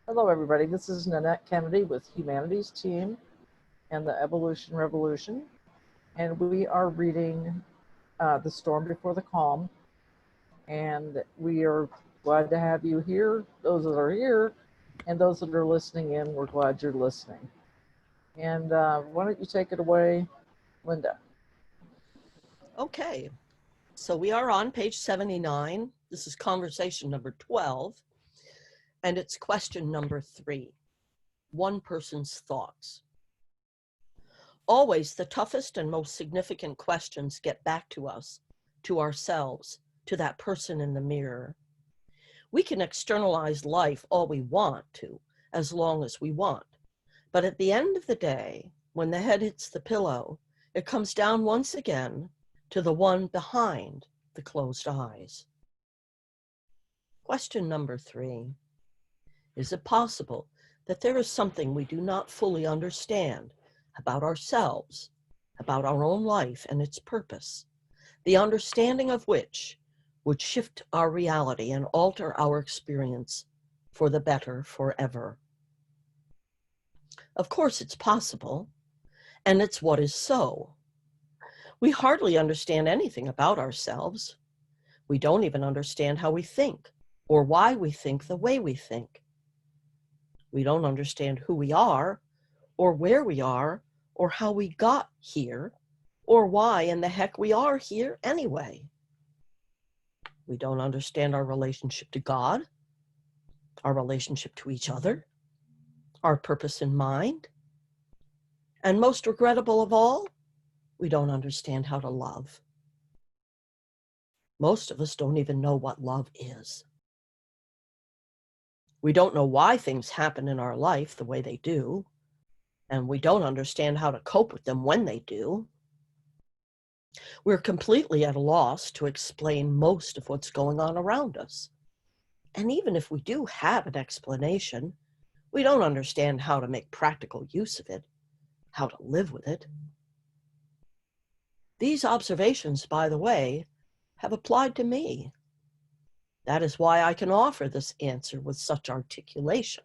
Hello, everybody. This is Nannette Kennedy with Humanities Team and the Evolution Revolution. And we are reading The Storm Before the Calm. And we are glad to have you here, those that are here, and those that are listening in. We're glad you're listening. And why don't you take it away, Linda? Okay, so we are on page 79. This is conversation number 12, and it's question number 3, one person's thoughts. Always the toughest and most significant questions get back to us, to ourselves, to that person in the mirror. We can externalize life all we want to, as long as we want. But at the end of the day, when the head hits the pillow, it comes down once again to the one behind the closed eyes. Question number 3. Is it possible that there is something we do not fully understand about ourselves, about our own life and its purpose, the understanding of which would shift our reality and alter our experience for the better forever? Of course, it's possible, and it's what is so. We hardly understand anything about ourselves. We don't even understand how we think or why we think the way we think. We don't understand who we are or where we are or how we got here or why in the heck we are here anyway. We don't understand our relationship to God, our relationship to each other, our purpose in mind, and most regrettable of all, we don't understand how to love. Most of us don't even know what love is. We don't know why things happen in our life the way they do, and we don't understand how to cope with them when they do. We're completely at a loss to explain most of what's going on around us. And even if we do have an explanation, we don't understand how to make practical use of it, how to live with it. These observations, by the way, have applied to me. That is why I can offer this answer with such articulation.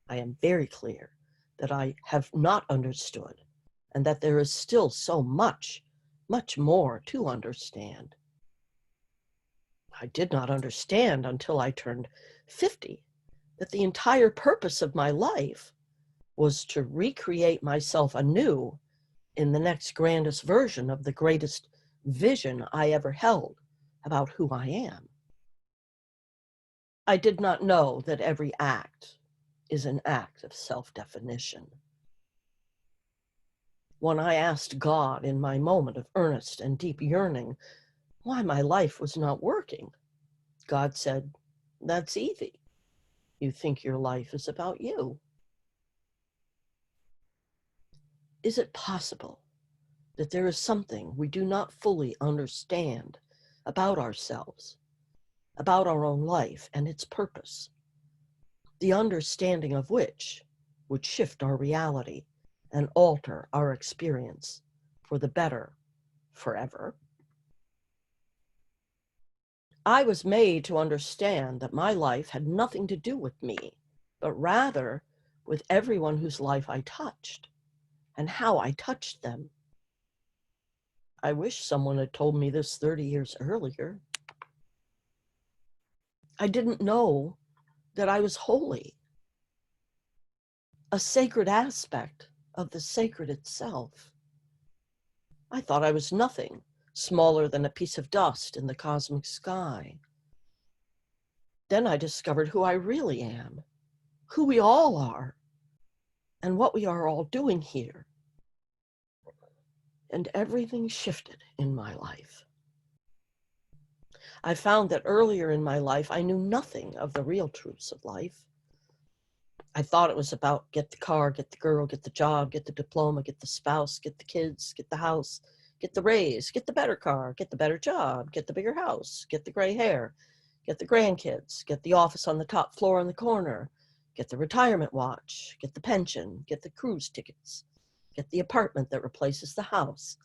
I am very clear that I have not understood and that there is still so much, much more to understand. I did not understand until I turned 50 that the entire purpose of my life was to recreate myself anew in the next grandest version of the greatest vision I ever held about who I am. I did not know that every act is an act of self-definition. When I asked God in my moment of earnest and deep yearning why my life was not working, God said, "That's easy. You think your life is about you." Is it possible that there is something we do not fully understand about ourselves, about our own life and its purpose, the understanding of which would shift our reality and alter our experience for the better forever? I was made to understand that my life had nothing to do with me, but rather with everyone whose life I touched and how I touched them. I wish someone had told me this 30 years earlier. I didn't know that I was holy, a sacred aspect of the sacred itself. I thought I was nothing, smaller than a piece of dust in the cosmic sky. Then I discovered who I really am, who we all are, and what we are all doing here. And everything shifted in my life. I found that earlier in my life, I knew nothing of the real truths of life. I thought it was about get the car, get the girl, get the job, get the diploma, get the spouse, get the kids, get the house, get the raise, get the better car, get the better job, get the bigger house, get the gray hair, get the grandkids, get the office on the top floor in the corner, get the retirement watch, get the pension, get the cruise tickets, get the apartment that replaces the house,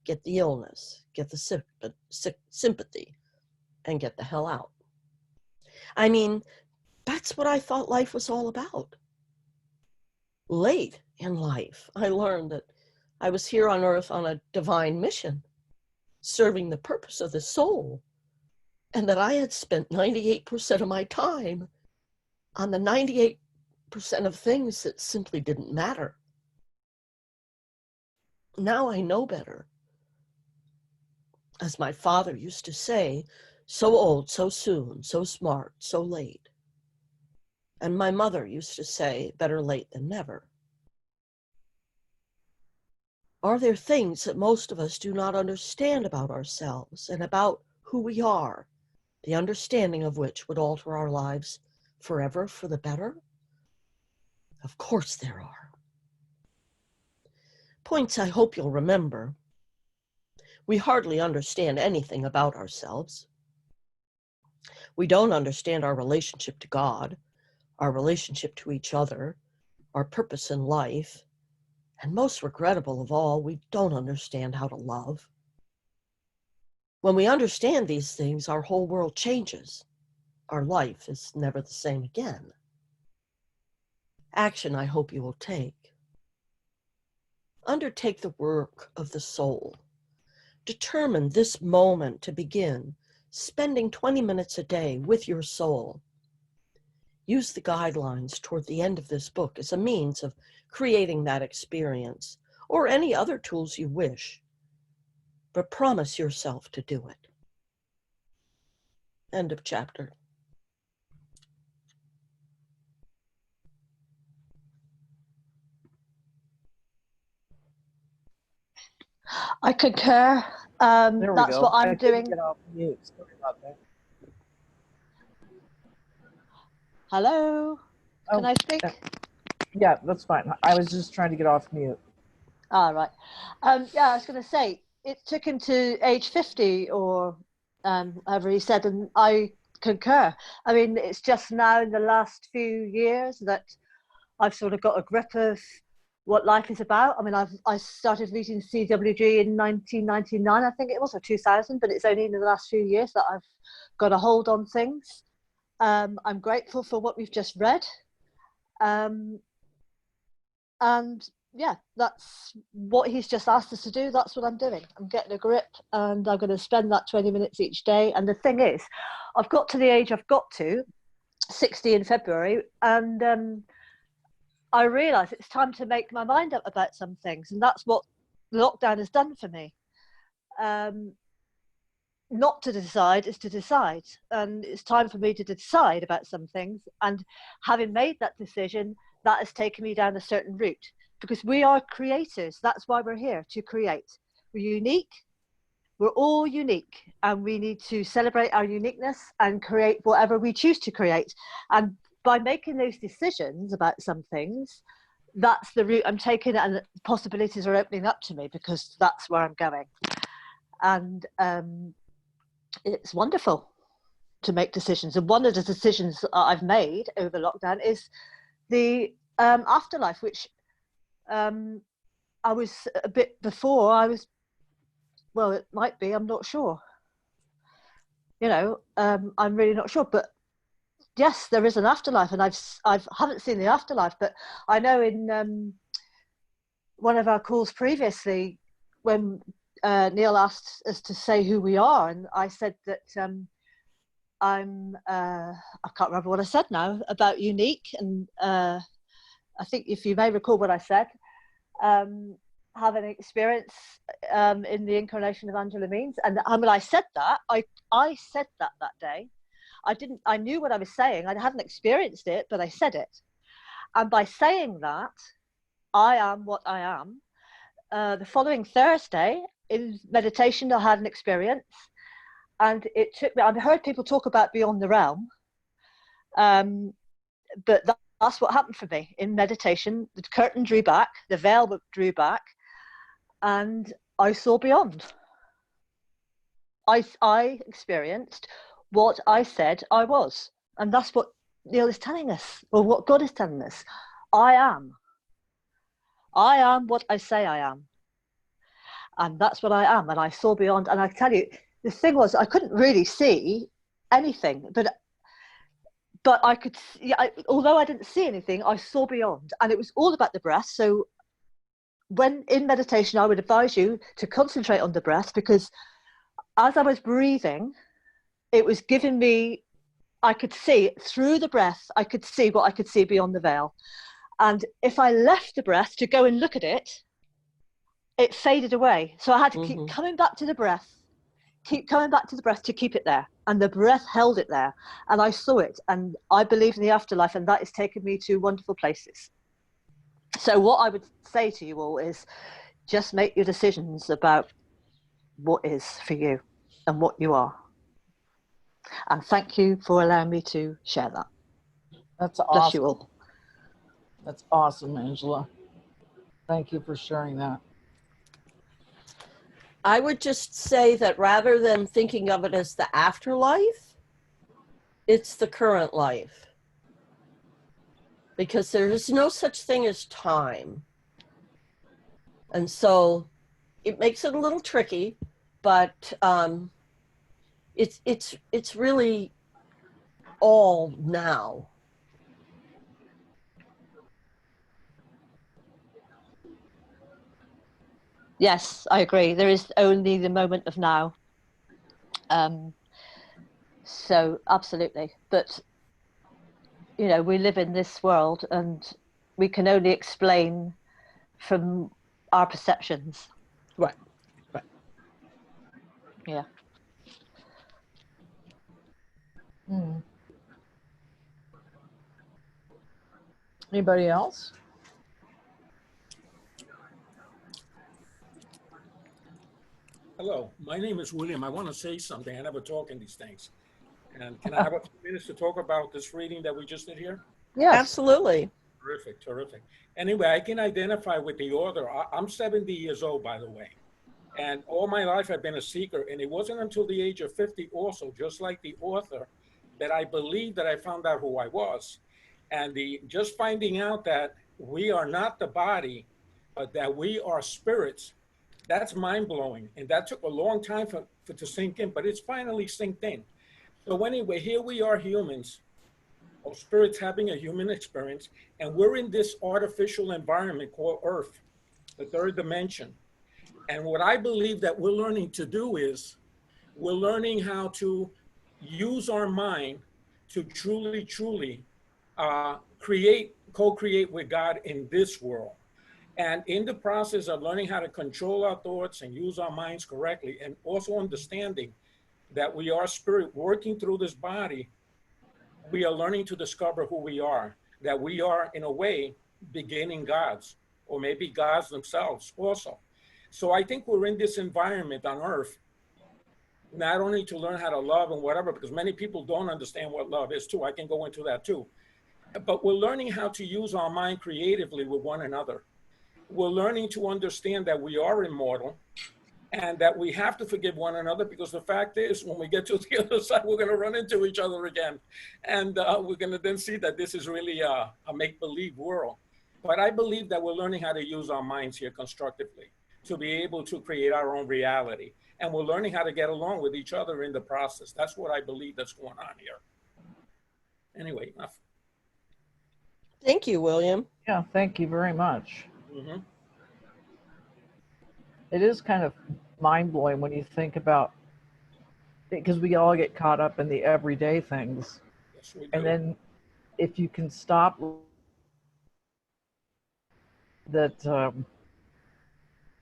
get the illness, get the sympathy, and get the hell out. I mean, That's what I thought life was all about. Late in life, I learned that I was here on earth on a divine mission, serving the purpose of the soul, and that I had spent 98% of my time on the 98% of things that simply didn't matter. Now I know better. As my father used to say, so old, so soon, so smart, so late. And my mother used to say, better late than never. Are there things that most of us do not understand about ourselves and about who we are, the understanding of which would alter our lives forever for the better? Of course there are. Points I hope you'll remember. We hardly understand anything about ourselves. We don't understand our relationship to God, our relationship to each other, our purpose in life, and most regrettable of all, we don't understand how to love. When we understand these things, our whole world changes. Our life is never the same again. Action I hope you will take. Undertake the work of the soul. Determine this moment to begin spending 20 minutes a day with your soul. Use the guidelines toward the end of this book as a means of creating that experience, or any other tools you wish, but promise yourself to do it. End of chapter. I concur. There we That's go. what I'm I couldn't doing. get off mute. Sorry about that. Hello, can Oh, I speak? yeah, that's fine. I was just trying to get off mute. Right. Yeah, I was going to say, it took him to age 50 or however he said, and I concur. I mean, it's just now in the last few years that I've sort of got a grip of what life is about. I mean, I started reading CWG in 1999, I think it was, or 2000, but it's only in the last few years that I've got a hold on things. I'm grateful for what we've just read. And yeah, that's what he's just asked us to do. That's what I'm doing. I'm getting a grip, and I'm going to spend that 20 minutes each day. And the thing is, I've got to the age I've got to, 60 in February, and I realise it's time to make my mind up about some things. And that's what lockdown has done for me. Not to decide is to decide, and it's time for me to decide about some things. And having made that decision, that has taken me down a certain route, because we are creators. That's why we're here, to create. We're unique. We're all unique, and we need to celebrate our uniqueness and create whatever we choose to create. And by making those decisions about some things, that's the route I'm taking, and the possibilities are opening up to me, because that's where I'm going. And it's wonderful to make decisions. And one of the decisions I've made over lockdown is the afterlife, which I was a bit before. Well, it might be, I'm not sure. I'm really not sure. But yes, there is an afterlife, and I haven't seen the afterlife, but I know in one of our calls previously, when Neil asked us to say who we are, and I said that I can't remember what I said now about unique, and I think, if you may recall what I said, having experience in the incarnation of Angela Means. And when I said that, I said that day. I knew what I was saying. I hadn't experienced it, but I said it. And by saying that, I am what I am. The following Thursday, in meditation, I had an experience, and it took me. I've heard people talk about beyond the realm, but that's what happened for me in meditation. The curtain drew back, the veil drew back, and I saw beyond. I experienced what I said I was, and that's what Neil is telling us, or what God is telling us. I am what I say I am. And that's what I am. And I saw beyond. And I tell you, the thing was, I couldn't really see anything, but but I could, although I didn't see anything, I saw beyond, and it was all about the breath. So when in meditation, I would advise you to concentrate on the breath, because as I was breathing, it was giving me, I could see through the breath, I could see what I could see beyond the veil. And if I left the breath to go and look at it, it faded away. So I had to keep coming back to the breath, keep coming back to the breath to keep it there. And the breath held it there. And I saw it. And I believe in the afterlife. And that has taken me to wonderful places. So what I would say to you all is just make your decisions about what is for you and what you are. And thank you for allowing me to share that. That's awesome. Bless you all. That's awesome, Angela. Thank you for sharing that. I would just say that rather than thinking of it as the afterlife, it's the current life. Because there is no such thing as time. And so it makes it a little tricky, but it's really all now. Yes, I agree. There is only the moment of now. So absolutely. But, you know, we live in this world and we can only explain from our perceptions. Right. Right. Yeah. Anybody else? Hello, my name is William. I want to say something. I never talk in these things. And can I have a few minutes to talk about this reading that we just did here? Yes. Absolutely. Terrific, terrific. Anyway, I can identify with the author. I'm 70 years old, by the way. And all my life I've been a seeker. And it wasn't until the age of 50 also, just like the author, that I believed that I found out who I was. And just finding out that we are not the body, but that we are spirits, that's mind-blowing. And that took a long time for to sink in, but it's finally sinked in. So anyway, here we are humans, or spirits having a human experience, and we're in this artificial environment called Earth, the third dimension. And what I believe that we're learning to do is we're learning how to use our mind to truly, truly co-create with God in this world. And in the process of learning how to control our thoughts and use our minds correctly, and also understanding that we are spirit working through this body, we are learning to discover who we are, that we are, in a way, beginning gods, or maybe gods themselves also. So I think we're in this environment on Earth, not only to learn how to love and whatever, because many people don't understand what love is too. I can go into that too. But we're learning how to use our mind creatively with one another. We're learning to understand that we are immortal and that we have to forgive one another, because the fact is, when we get to the other side, we're going to run into each other again. And we're going to then see that this is really a make-believe world. But I believe that we're learning how to use our minds here constructively to be able to create our own reality. And we're learning how to get along with each other in the process. That's what I believe that's going on here. Anyway, enough. Thank you, William. Yeah, thank you very much. It is kind of mind-blowing when you think about it, because we all get caught up in the everyday things. Yes, we do. And then if you can stop that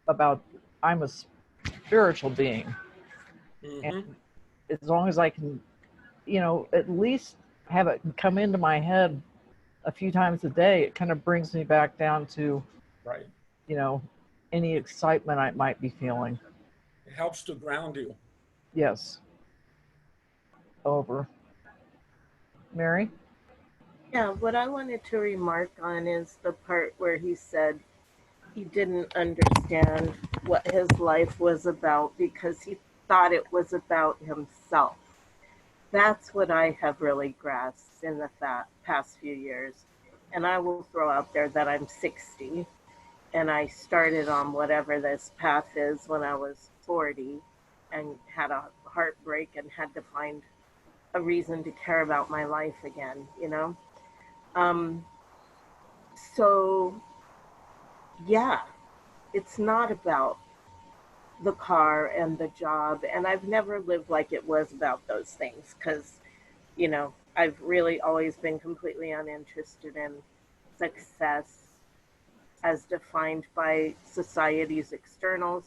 about I'm a spiritual being, and as long as I can, you know, at least have it come into my head a few times a day, it kind of brings me back down to, Right. you know, any excitement I might be feeling. It helps to ground you. Yes. Over. Mary? Yeah, what I wanted to remark on is the part where he said he didn't understand what his life was about because he thought it was about himself. That's what I have really grasped in the past few years. And I will throw out there that I'm 60, and I started on whatever this path is when I was 40 and had a heartbreak and had to find a reason to care about my life again, you know? Um, so, yeah, it's not about the car and the job. And I've never lived like it was about those things because, you know, I've really always been completely uninterested in success as defined by society's externals,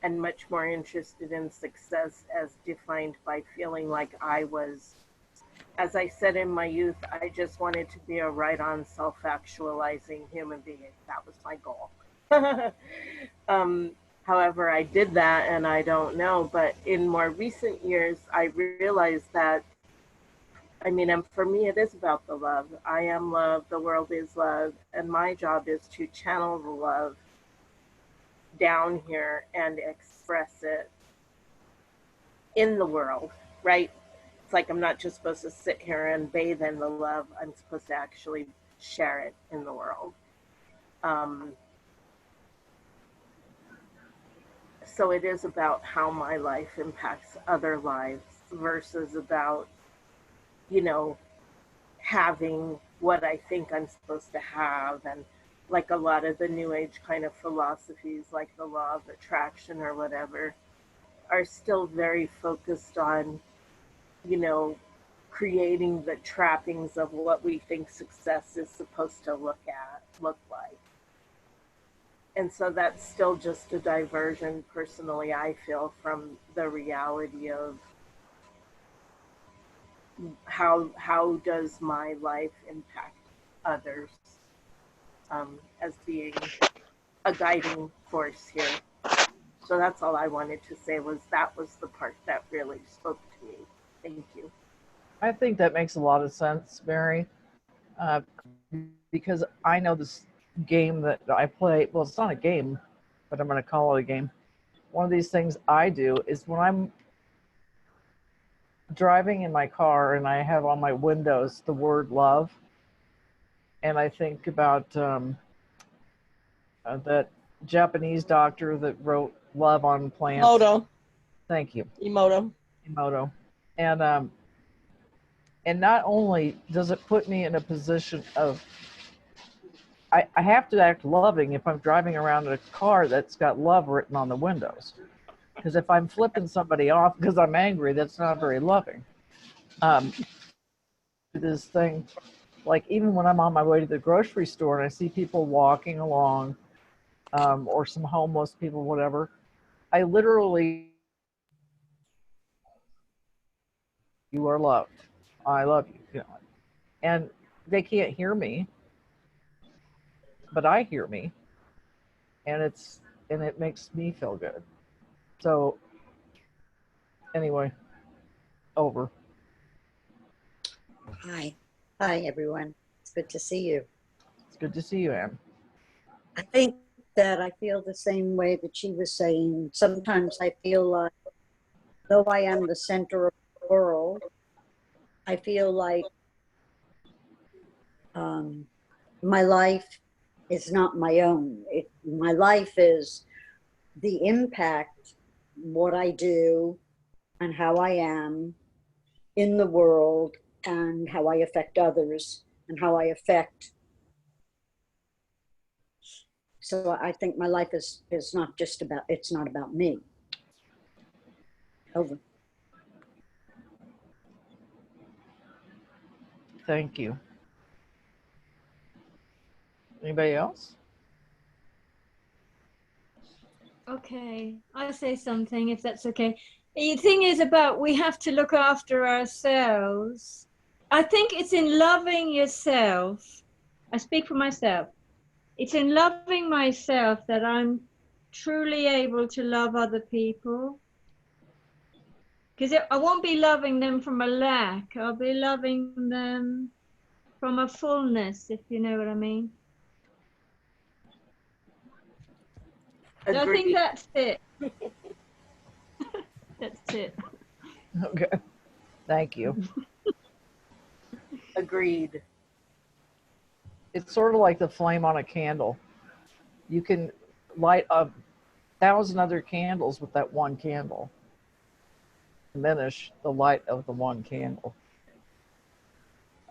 and much more interested in success as defined by feeling like I was, as I said in my youth, I just wanted to be a right on self actualizing human being. That was my goal. um, However, I did that and I don't know. But in more recent years, I realized that, I mean, and for me, it is about the love. I am love, the world is love, and my job is to channel the love down here and express it in the world, right? It's like I'm not just supposed to sit here and bathe in the love. I'm supposed to actually share it in the world. So it is about how my life impacts other lives versus about, you know, having what I think I'm supposed to have. And like a lot of the new age kind of philosophies, like the law of attraction or whatever, are still very focused on, you know, creating the trappings of what we think success is supposed to look like. And so that's still just a diversion, personally, I feel, from the reality of how does my life impact others, as being a guiding force here. So that's all I wanted to say, was that was the part that really spoke to me. Thank you. I think that makes a lot of sense, Mary, uh, because I know this game that I play. Well, it's not a game, but I'm going to call it a game. One of these things I do is when I'm driving in my car and I have on my windows the word love, and I think about that Japanese doctor that wrote Love on Plants. Emoto. Thank you. Emoto. Emoto. And not only does it put me in a position of, I have to act loving if I'm driving around in a car that's got love written on the windows. Because if I'm flipping somebody off because I'm angry, that's not very loving. This thing, like even when I'm on my way to the grocery store and I see people walking along, or some homeless people, whatever, I literally, you are loved. I love you. You know, and they can't hear me, but I hear me, and it makes me feel good. So anyway, over. Hi. Hi, everyone. It's good to see you. It's good to see you, Anne. I think that I feel the same way that she was saying. Sometimes I feel like, though I am the center of the world, I feel like my life is not my own. My life is the impact, what I do, and how I am in the world, and how I affect others, and how I affect. So I think my life is not just about, it's not about me. Over. Thank you. Anybody else? Okay, I'll say something if that's okay. The thing is about we have to look after ourselves. I think it's in loving yourself. I speak for myself. It's in loving myself that I'm truly able to love other people. Because I won't be loving them from a lack. I'll be loving them from a fullness, if you know what I mean. So I think that's it. That's it. Okay. Thank you. Agreed. It's sort of like the flame on a candle. You can light 1,000 other candles with that one candle. Diminish the light of the one candle.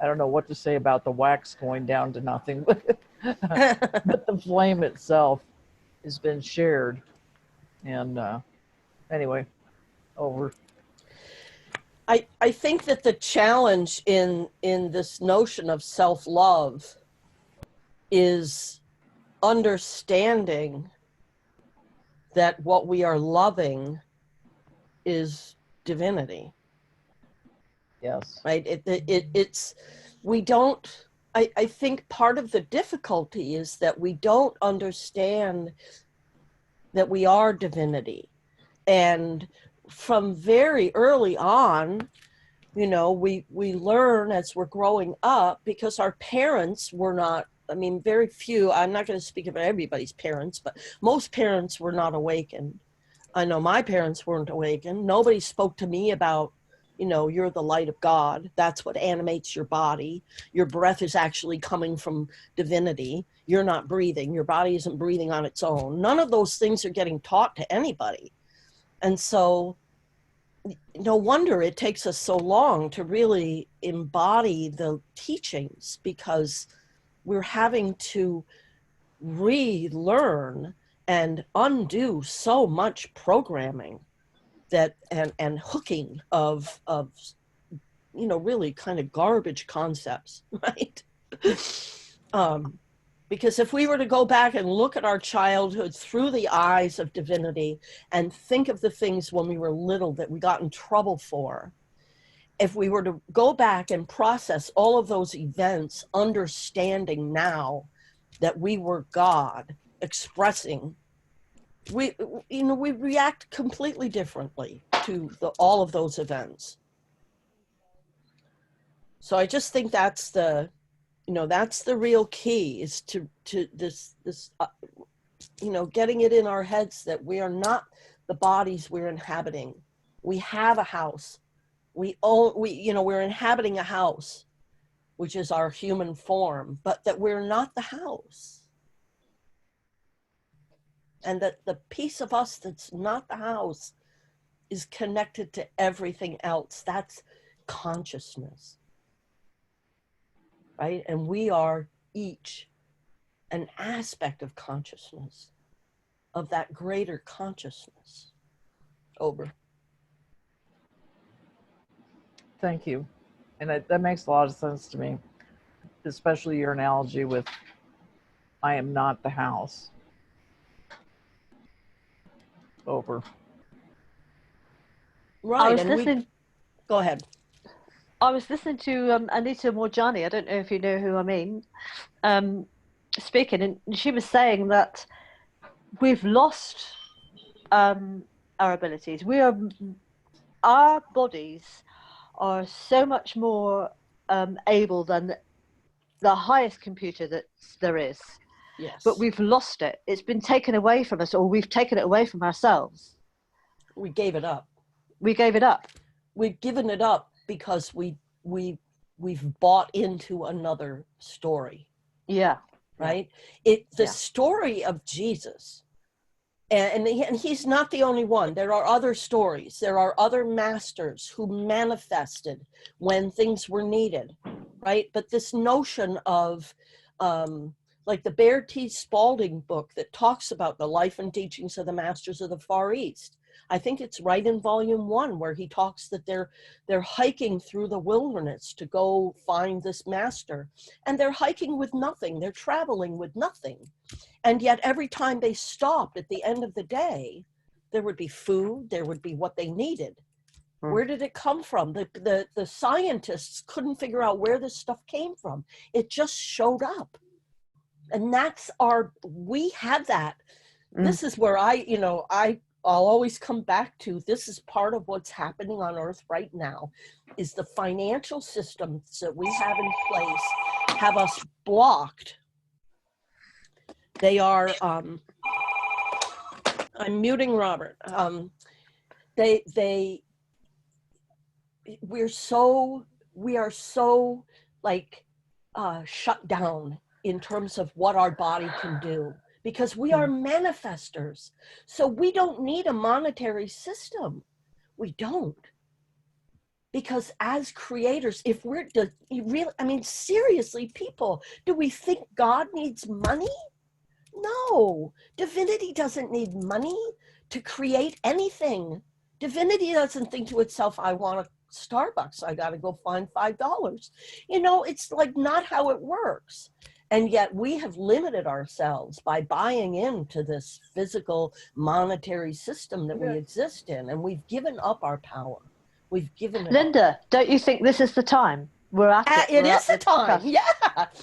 I don't know what to say about the wax going down to nothing, but the flame itself has been shared. And anyway, over. I think that the challenge in this notion of self-love is understanding that what we are loving is divinity. Yes. Right? It's we don't, I think part of the difficulty is that we don't understand that we are divinity. And from very early on, you know, we learn as we're growing up, because our parents were not, I mean, very few, I'm not going to speak about everybody's parents, but most parents were not awakened. I know my parents weren't awakened. Nobody spoke to me about, you know, you're the light of God. That's what animates your body. Your breath is actually coming from divinity. You're not breathing. Your body isn't breathing on its own. None of those things are getting taught to anybody. And so no wonder it takes us so long to really embody the teachings, because we're having to relearn and undo so much programming that and hooking of you know, really kind of garbage concepts, right? Because if we were to go back and look at our childhood through the eyes of divinity and think of the things when we were little that we got in trouble for, if we were to go back and process all of those events, understanding now that we were God expressing, we react completely differently to all of those events. So I just think that's the, you know, that's the real key, is to this you know, getting it in our heads that we are not the bodies we're inhabiting. We have a house. You know, we're inhabiting a house, which is our human form, but that we're not the house. And that the piece of us that's not the house is connected to everything else. That's consciousness, right? And we are each an aspect of consciousness, of that greater consciousness. Over. Thank you. And that makes a lot of sense to me, especially your analogy with I am not the house. Over. Right. was listening. Go ahead. I was listening to Anita Morjani. I don't know if you know who I mean. Speaking, and she was saying that we've lost our abilities. Our bodies are so much more able than the highest computer that there is. Yes. But we've lost it. It's been taken away from us, or we've taken it away from ourselves. We gave it up. We gave it up. We've given it up because we've bought into another story. Yeah. Right? The story of Jesus, and he's not the only one. There are other stories. There are other masters who manifested when things were needed, right? But this notion of, like the Baird T. Spalding book that talks about the life and teachings of the masters of the Far East. I think it's right in volume 1 where he talks that they're hiking through the wilderness to go find this master, and they're hiking with nothing. They're traveling with nothing. And yet every time they stopped at the end of the day, there would be food, there would be what they needed. Where did it come from? The scientists couldn't figure out where this stuff came from. It just showed up. And we have that. This is where I'll always come back to, this is part of what's happening on Earth right now, is the financial systems that we have in place have us blocked. They are, I'm muting Robert. We are so like shut down in terms of what our body can do, because we are manifestors. So we don't need a monetary system. We don't. Because as creators, if we're, I mean, seriously, people, do we think God needs money? No, divinity doesn't need money to create anything. Divinity doesn't think to itself, I want a Starbucks, I got to go find $5. You know, it's like not how it works. And yet we have limited ourselves by buying into this physical monetary system that we exist in. And we've given up our power. We've given it Linda, up. don't you think this is the time? We're at it. It is the time. Yeah,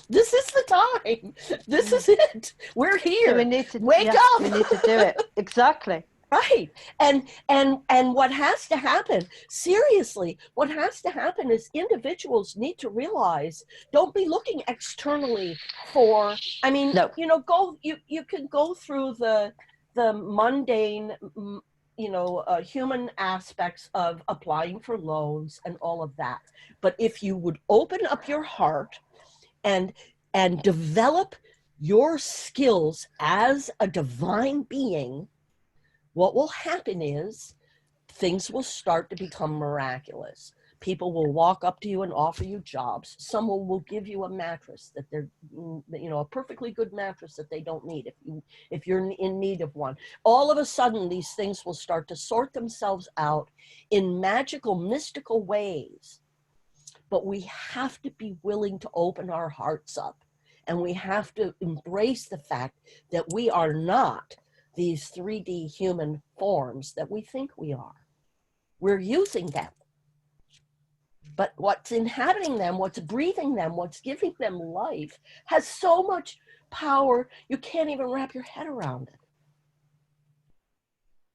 this is the time. This is it. We're here. So we need to wake up. We need to do it. Exactly. Right. And what has to happen, seriously, what has to happen is individuals need to realize, don't be looking externally for, I mean, No. you know, you can go through the mundane, you know, human aspects of applying for loans and all of that. But if you would open up your heart and develop your skills as a divine being, what will happen is things will start to become miraculous. People will walk up to you and offer you jobs. Someone will give you a mattress that they're, you know, a perfectly good mattress that they don't need if you're in need of one. All of a sudden, these things will start to sort themselves out in magical, mystical ways. But we have to be willing to open our hearts up, and we have to embrace the fact that we are not these 3D human forms that we think we are. We're using them. But what's inhabiting them, what's breathing them, what's giving them life has so much power, you can't even wrap your head around it.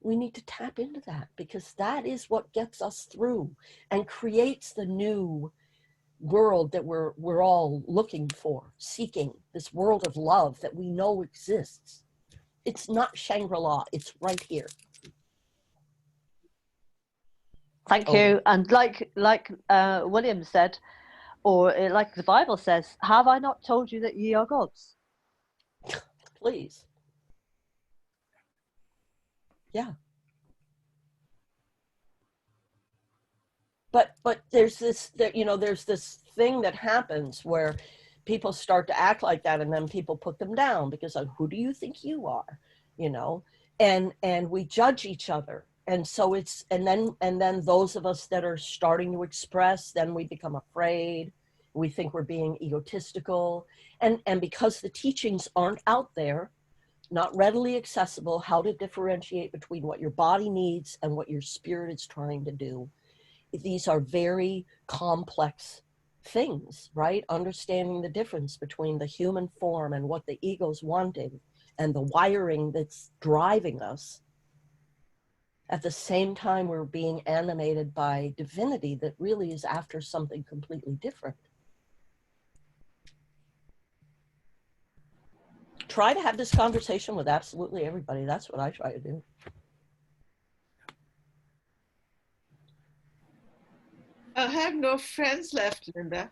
We need to tap into that, because that is what gets us through and creates the new world that we're all looking for, seeking, this world of love that we know exists. It's not Shangri-La, it's right here. Thank you. And like William said, or like the Bible says, have I not told you that ye are gods? Please. Yeah. But there's this, you know, there's this thing that happens where people start to act like that, and then people put them down because of, who do you think you are, you know, and we judge each other. And so it's, and then those of us that are starting to express, then we become afraid. We think we're being egotistical. And because the teachings aren't out there, not readily accessible, how to differentiate between what your body needs and what your spirit is trying to do. These are very complex things, right? Understanding the difference between the human form and what the ego's wanting and the wiring that's driving us. At the same time, we're being animated by divinity that really is after something completely different. Try to have this conversation with absolutely everybody. That's what I try to do. I have no friends left, Linda.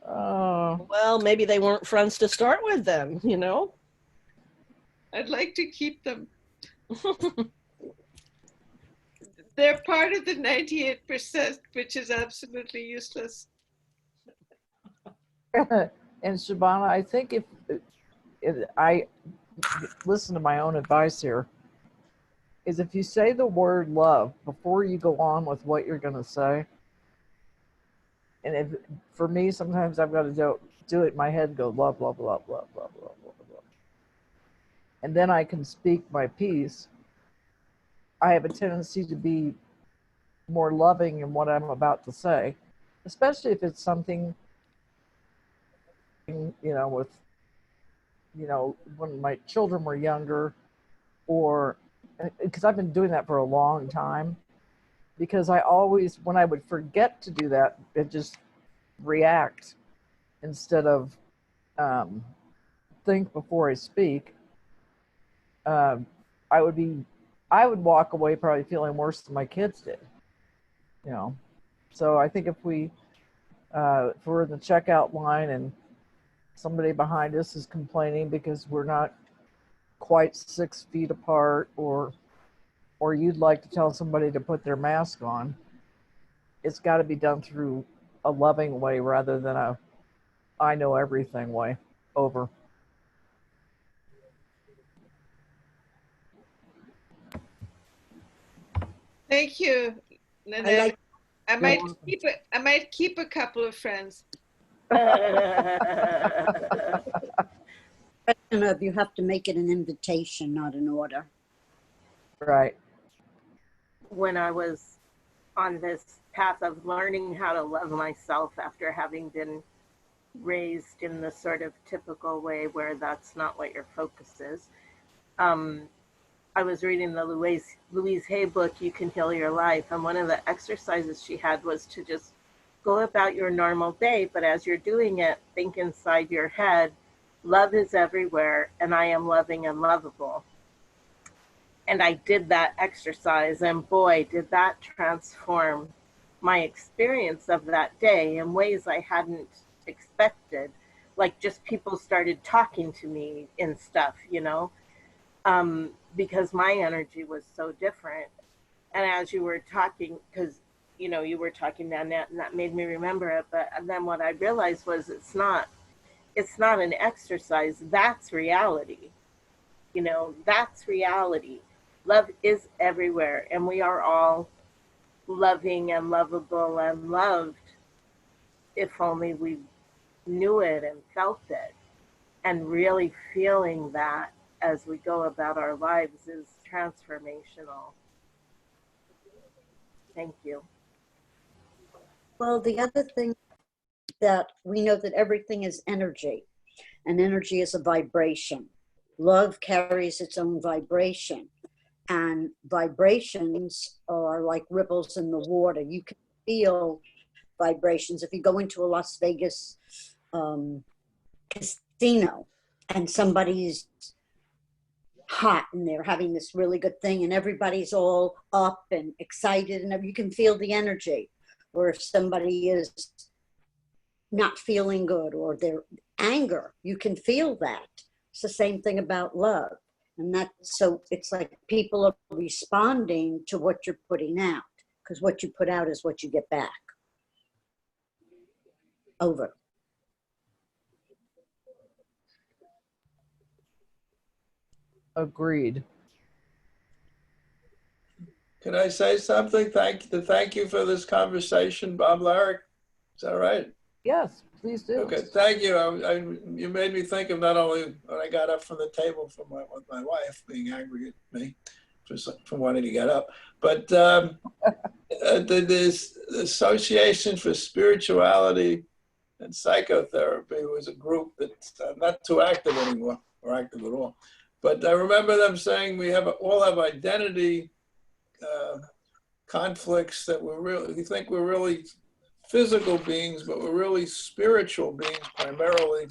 Oh. Well, maybe they weren't friends to start with then, you know? I'd like to keep them. They're part of the 98%, which is absolutely useless. And Shabana, I think if I listen to my own advice here, is if you say the word love before you go on with what you're going to say, and if, for me, sometimes I've got to do it in my head and go love, love, love, love, love, love, love, love. And then I can speak my piece. I have a tendency to be more loving in what I'm about to say, especially if it's something, you know, with, you know, when my children were younger, or because I've been doing that for a long time, because I always, when I would forget to do that, it just react instead of think before I speak. I would walk away probably feeling worse than my kids did, you know. So I think if we're in the checkout line and somebody behind us is complaining because we're not quite 6 feet apart, or or you'd like to tell somebody to put their mask on, it's got to be done through a loving way rather than a I know everything way. Over. Thank you, I Nannette. like I might keep a couple of friends. of you have to make it an invitation, not an order. Right. When I was on this path of learning how to love myself after having been raised in the sort of typical way where that's not what your focus is, I was reading the Louise Hay book, You Can Heal Your Life, and one of the exercises she had was to just go about your normal day, but as you're doing it, think inside your head, love is everywhere, and I am loving and lovable. And I did that exercise, and boy, did that transform my experience of that day in ways I hadn't expected. Like just people started talking to me and stuff, you know, because my energy was so different. And as you were talking, because, you know, you were talking, Nannette, and that made me remember it. But then what I realized was it's not an exercise, that's reality. You know, that's reality. Love is everywhere, and we are all loving and lovable and loved if only we knew it and felt it. And really feeling that as we go about our lives is transformational. Thank you. Well, the other thing that we know that everything is energy, and energy is a vibration. Love carries its own vibration, and vibrations are like ripples in the water. You can feel vibrations. If you go into a Las Vegas casino and somebody's hot and they're having this really good thing and everybody's all up and excited and you can feel the energy. Or if somebody is not feeling good or their anger, you can feel that. It's the same thing about love. And that, so it's like people are responding to what you're putting out, because what you put out is what you get back. Over. Agreed. Can I say something? Thank you for this conversation, Bob Larick. Is that right? Yes, please do. Okay, thank you. You made me think of not only when I got up from the table with my wife being angry at me for wanting to get up, but this Association for Spirituality and Psychotherapy was a group that's not too active anymore, or active at all. But I remember them saying we all have identity conflicts, that we think we're really physical beings, but we're really spiritual beings primarily.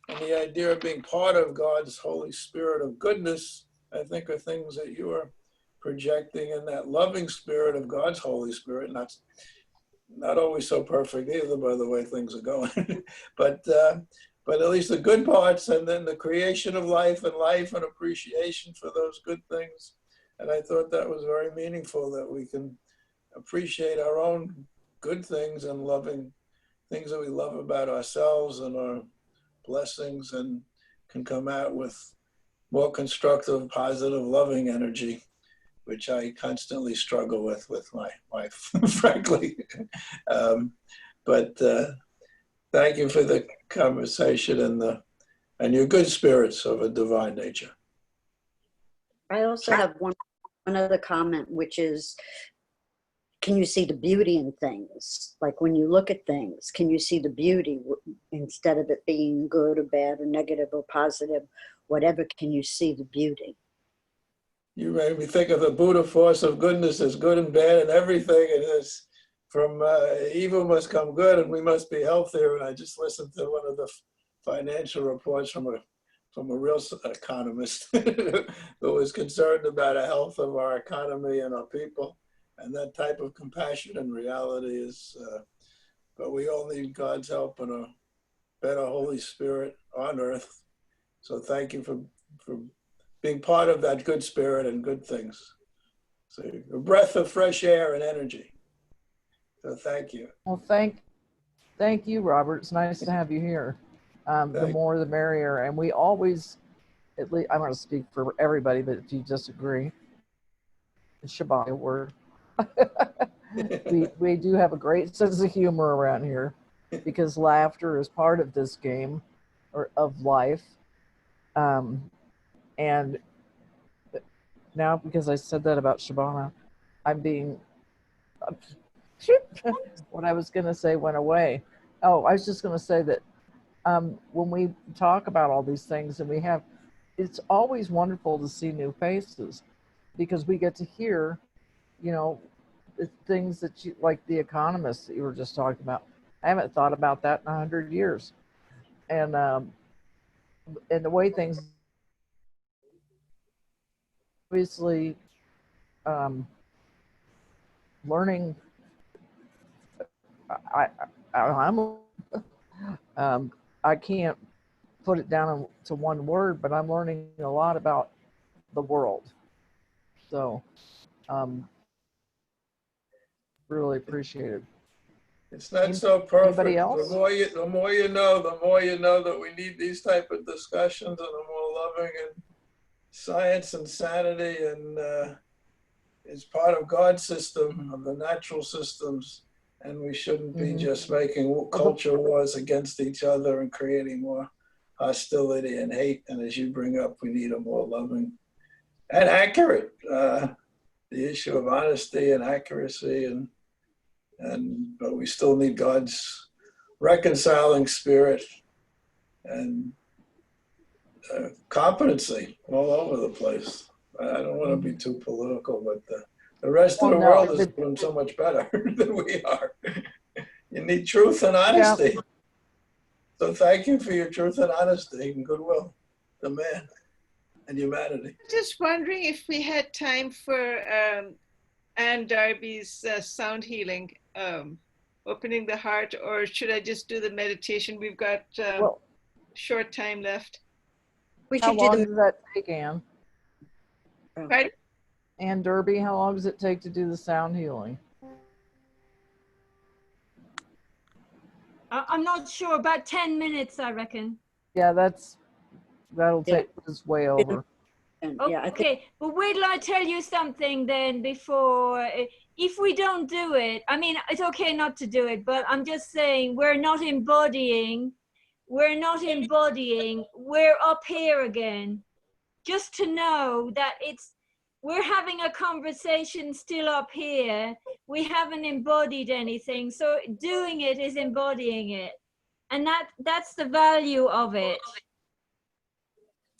And the idea of being part of God's Holy Spirit of goodness, I think, are things that you are projecting in that loving spirit of God's Holy Spirit. Not always so perfect either, by the way things are going, but at least the good parts, and then the creation of life and appreciation for those good things. And I thought that was very meaningful, that we can appreciate our own good things and loving things that we love about ourselves and our blessings, and can come out with more constructive, positive, loving energy, which I constantly struggle with my wife, frankly. But thank you for the conversation and your good spirits of a divine nature. I also have one other comment, which is, can you see the beauty in things? Like when you look at things, can you see the beauty instead of it being good or bad or negative or positive, whatever, can you see the beauty? You made me think of the Buddha force of goodness as good and bad and everything. And it's from evil must come good and we must be healthier. And I just listened to one of the financial reports from a real economist who was concerned about the health of our economy and our people. And that type of compassion and reality is, but we all need God's help and a better Holy Spirit on earth. So thank you for being part of that good spirit and good things. So a breath of fresh air and energy. So thank you. Well, thank you, Robert. It's nice to have you here. The more the merrier. And we always, at least I'm going to speak for everybody, but if you disagree, it's Shabana word. we do have a great sense of humor around here because laughter is part of this game or of life. And now, because I said that about Shabana, I'm being, what I was going to say went away. Oh, I was just going to say that when we talk about all these things and it's always wonderful to see new faces because we get to hear, the things that you, like the economists that you were just talking about. I haven't thought about that in 100 years. And the way things, obviously, learning, I can't put it down to one word, but I'm learning a lot about the world. So, really appreciate it. It's not so perfect. Anybody else? The more you know that we need these type of discussions, and the more loving and science and sanity and is part of God's system, of the natural systems, and we shouldn't be just making culture wars against each other and creating more hostility and hate. And as you bring up, we need a more loving and accurate, the issue of honesty and accuracy, but we still need God's reconciling spirit and competency all over the place. I don't want to be too political, but the rest of the world is doing so much better than we are. You need truth and honesty. Yeah. So thank you for your truth and honesty and goodwill to man and humanity. Just wondering if we had time for Anne Darby's sound healing, opening the heart, or should I just do the meditation? We've got short time left. How long does that take, Anne? Pardon? Anne Derby, how long does it take to do the sound healing? I'm not sure, about 10 minutes, I reckon. Yeah, that'll take us way over. Okay, but wait till I tell you something then before, if we don't do it, I mean, it's okay not to do it, but I'm just saying we're not embodying, we're up here again. Just to know that we're having a conversation still up here. We haven't embodied anything. So doing it is embodying it. And that's the value of it.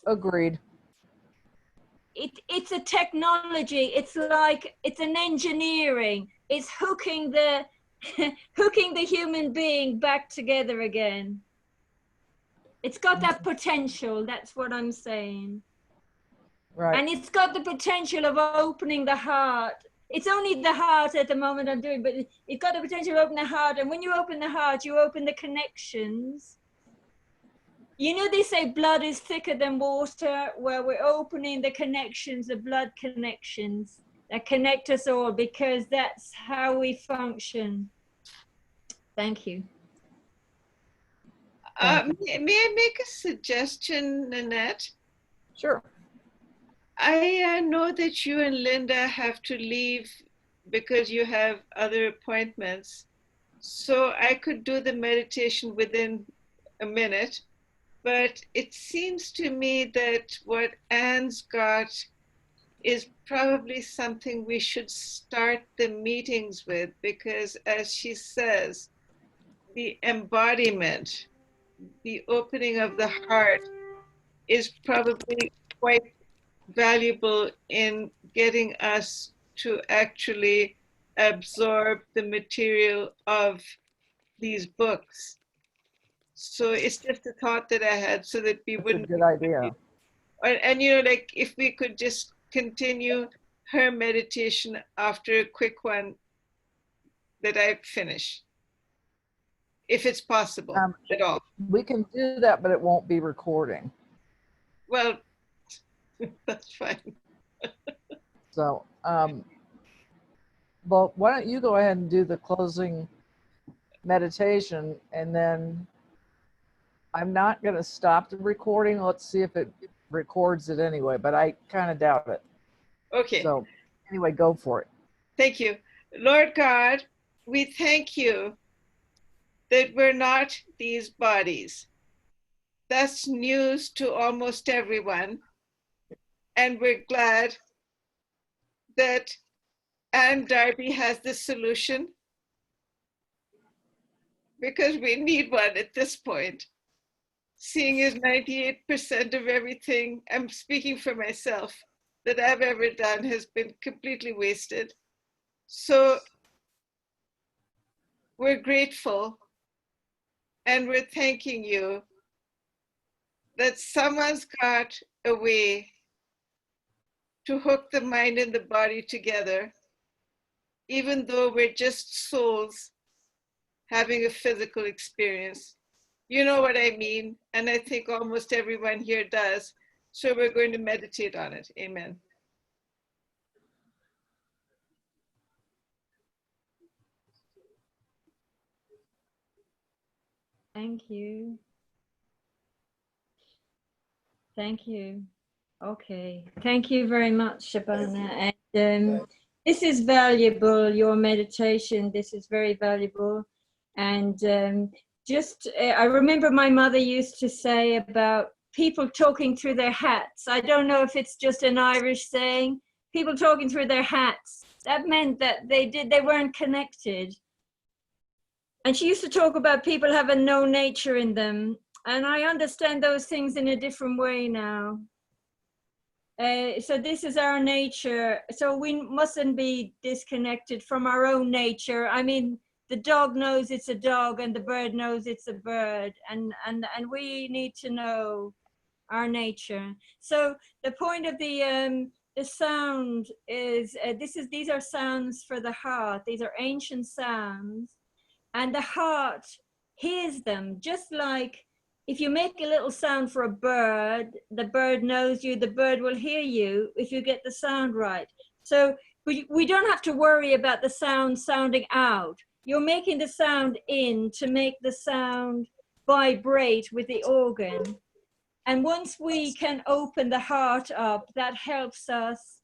Agreed. It's a technology. It's an engineering. It's hooking the human being back together again. It's got that potential. That's what I'm saying. Right. And it's got the potential of opening the heart. It's only the heart at the moment I'm doing, but it's got the potential of opening the heart. And when you open the heart, you open the connections. You know, they say blood is thicker than water. Well, we're opening the connections, the blood connections that connect us all, because that's how we function. Thank you. May I make a suggestion, Nannette? Sure. I know that you and Linda have to leave because you have other appointments. So I could do the meditation within a minute, but it seems to me that what Anne's got is probably something we should start the meetings with, because as she says, the embodiment, the opening of the heart is probably quite valuable in getting us to actually absorb the material of these books. So it's just a thought that I had, so that we wouldn't. That's a good idea. And you know, like if we could just continue her meditation after a quick one that I finish, if it's possible at all. We can do that, but it won't be recording. Well, that's fine. So Well, why don't you go ahead and do the closing meditation, and then I'm not going to stop the recording. Let's see if it records it anyway, but I kind of doubt it. Okay. So anyway, go for it. Thank you. Lord God, we thank you that we're not these bodies. That's news to almost everyone. And we're glad that Anne Darby has the solution, because we need one at this point. Seeing as 98% of everything, I'm speaking for myself, that I've ever done has been completely wasted. So we're grateful and we're thanking you that someone's got a way to hook the mind and the body together, even though we're just souls having a physical experience. You know what I mean, and I think almost everyone here does. So we're going to meditate on it. Amen. Thank you. Thank you. Okay. Thank you very much, Shabana. And this is valuable, your meditation. This is very valuable. And I remember my mother used to say about people talking through their hats. I don't know if it's just an Irish saying, people talking through their hats. That meant that they weren't connected. And she used to talk about people having no nature in them. And I understand those things in a different way now. So this is our nature. So we mustn't be disconnected from our own nature. I mean, the dog knows it's a dog and the bird knows it's a bird. And we need to know our nature. So the point of the sound is, these are sounds for the heart. These are ancient sounds. And the heart hears them, just like if you make a little sound for a bird, the bird knows you, the bird will hear you if you get the sound right. So we don't have to worry about the sound sounding out. You're making the sound in to make the sound vibrate with the organ. And once we can open the heart up, that helps us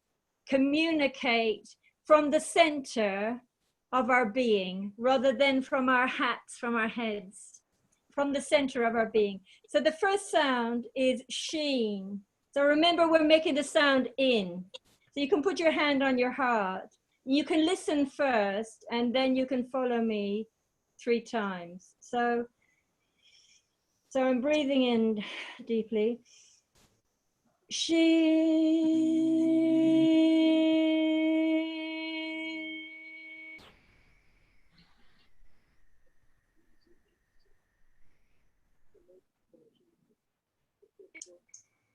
communicate from the center of our being, rather than from our hats, from our heads, from the center of our being. So the first sound is sheen. So remember, we're making the sound in. So you can put your hand on your heart. You can listen first, and then you can follow me 3 times. So I'm breathing in deeply.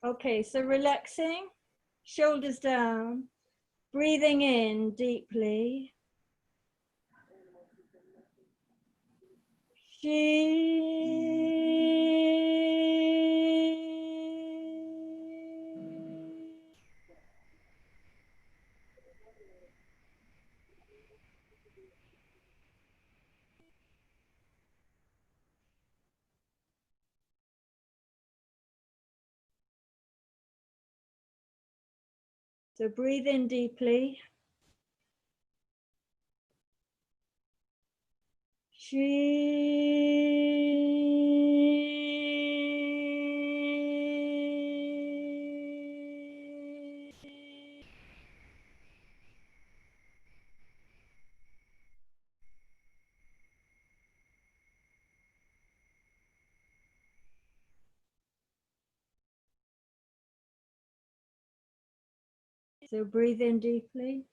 Okay, so relaxing, shoulders down, breathing in deeply. So breathe in deeply. So breathe in deeply.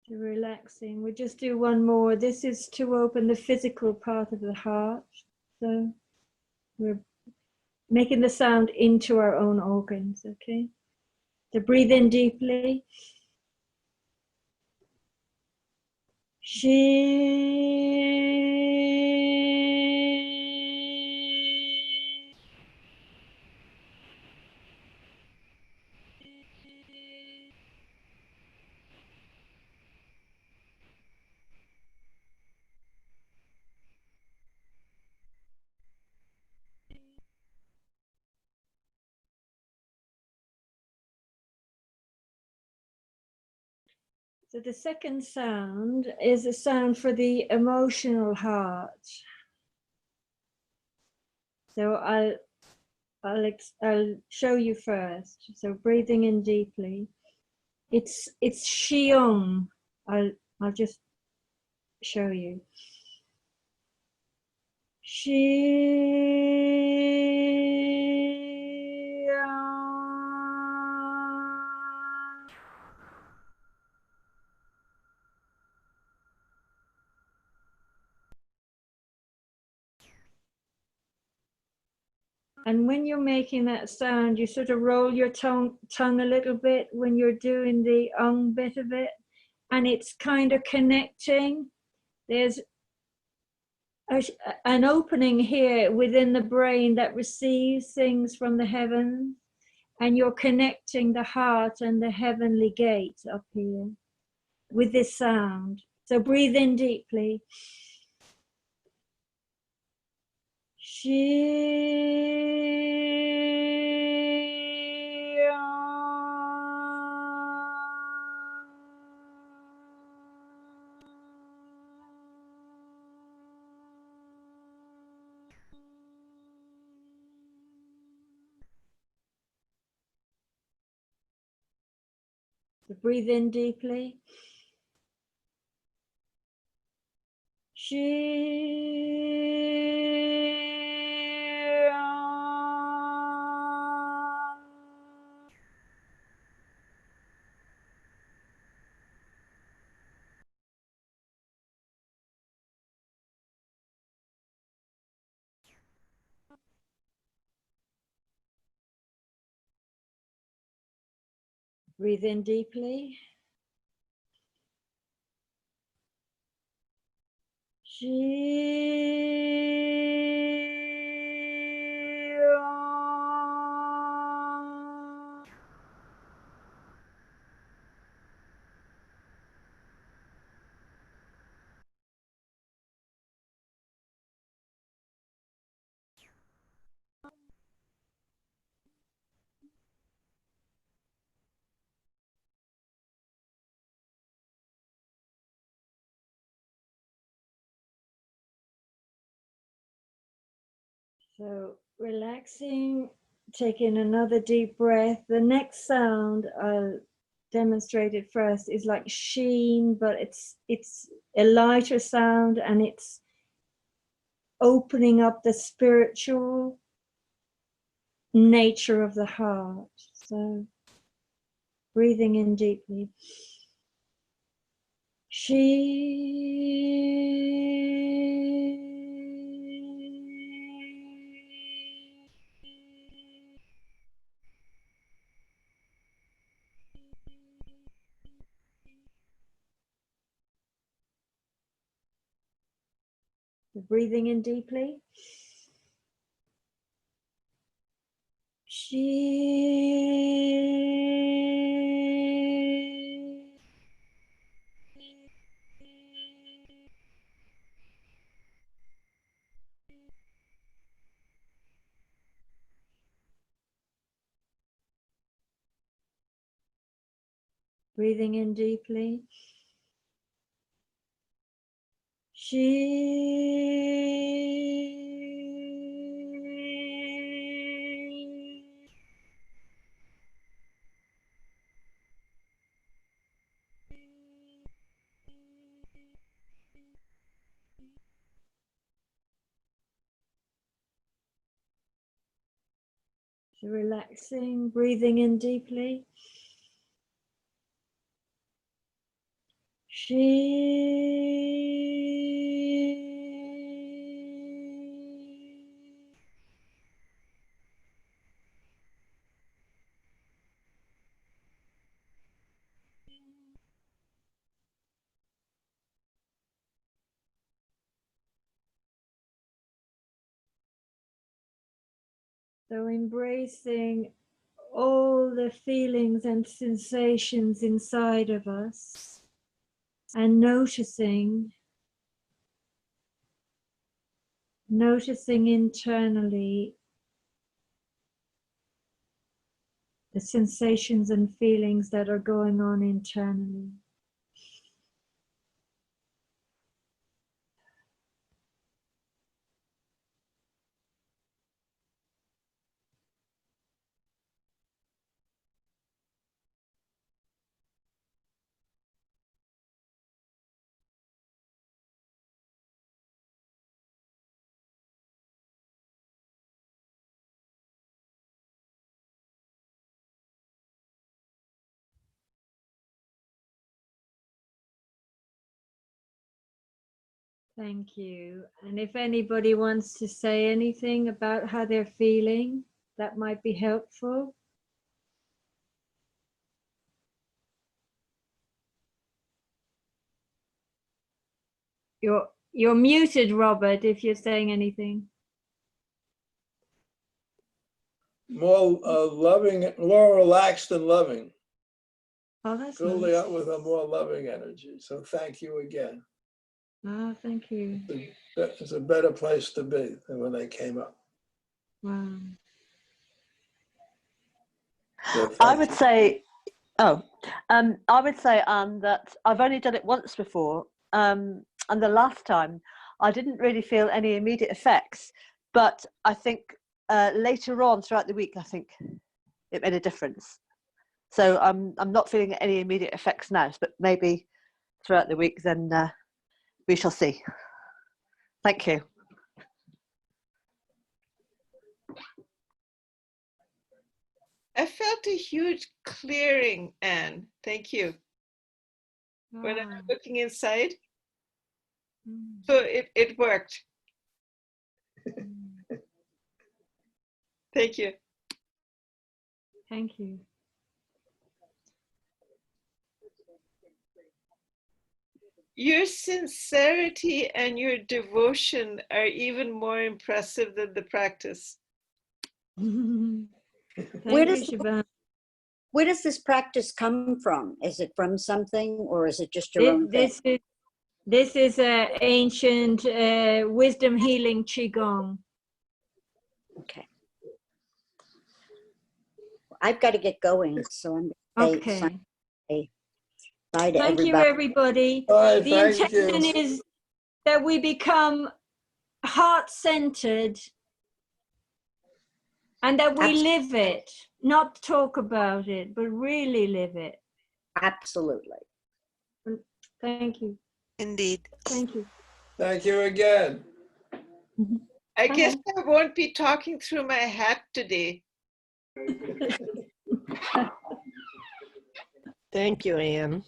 So relaxing. We'll just do one more. This is to open the physical part of the heart. So we're making the sound into our own organs, okay? So breathe in deeply. So the second sound is a sound for the emotional heart. So I'll show you first. So breathing in deeply. It's Shiong. I'll just show you. And when you're making that sound, you sort of roll your tongue a little bit when you're doing the bit of it. And it's kind of connecting. There's an opening here within the brain that receives things from the heavens. And you're connecting the heart and the heavenly gate up here with this sound. So breathe in deeply. So breathe in deeply. Breathe in deeply. So relaxing, taking another deep breath. The next sound I'll demonstrate it first is like sheen, but it's a lighter sound and it's opening up the spiritual nature of the heart. So breathing in deeply. Breathing in deeply. Breathing in deeply. So relaxing, breathing in deeply. So embracing all the feelings and sensations inside of us and noticing internally the sensations and feelings that are going on internally. Thank you. And if anybody wants to say anything about how they're feeling, that might be helpful. You're muted, Robert, if you're saying anything. More loving, more relaxed and loving. Oh, that's Building nice. up with a more loving energy. So thank you again. Oh, thank you. It's a better place to be than when they came up. Wow. So I would you. say, I would say, Anne, that I've only done it once before, and the last time I didn't really feel any immediate effects, but I think later on throughout the week, I think it made a difference. So I'm not feeling any immediate effects now, but maybe throughout the week, then we shall see. Thank you. I felt a huge clearing, Anne. Thank you. When I'm looking inside. So it worked. Thank you. Thank you. Your sincerity and your devotion are even more impressive than the practice. Where does this practice come from? Is it from something, or is it just your own thing? This is an ancient wisdom healing qigong. Okay. I've got to get going, so I'm Okay. Bye to Thank everybody. you, everybody. Bye, The thank intention you. is that we become heart-centered and that we live it, not talk about it, but really live it. Absolutely. Thank you. Indeed. Thank you. Thank you again. I guess I won't be talking through my hat today. Thank you, Anne.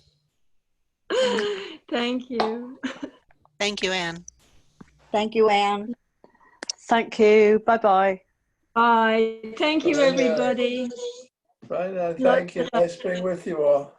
Thank you. Thank you, Anne. Thank you, Anne. Thank you. Bye-bye. Bye. Thank you, everybody. Bye now. Thank you. Nice being with you all.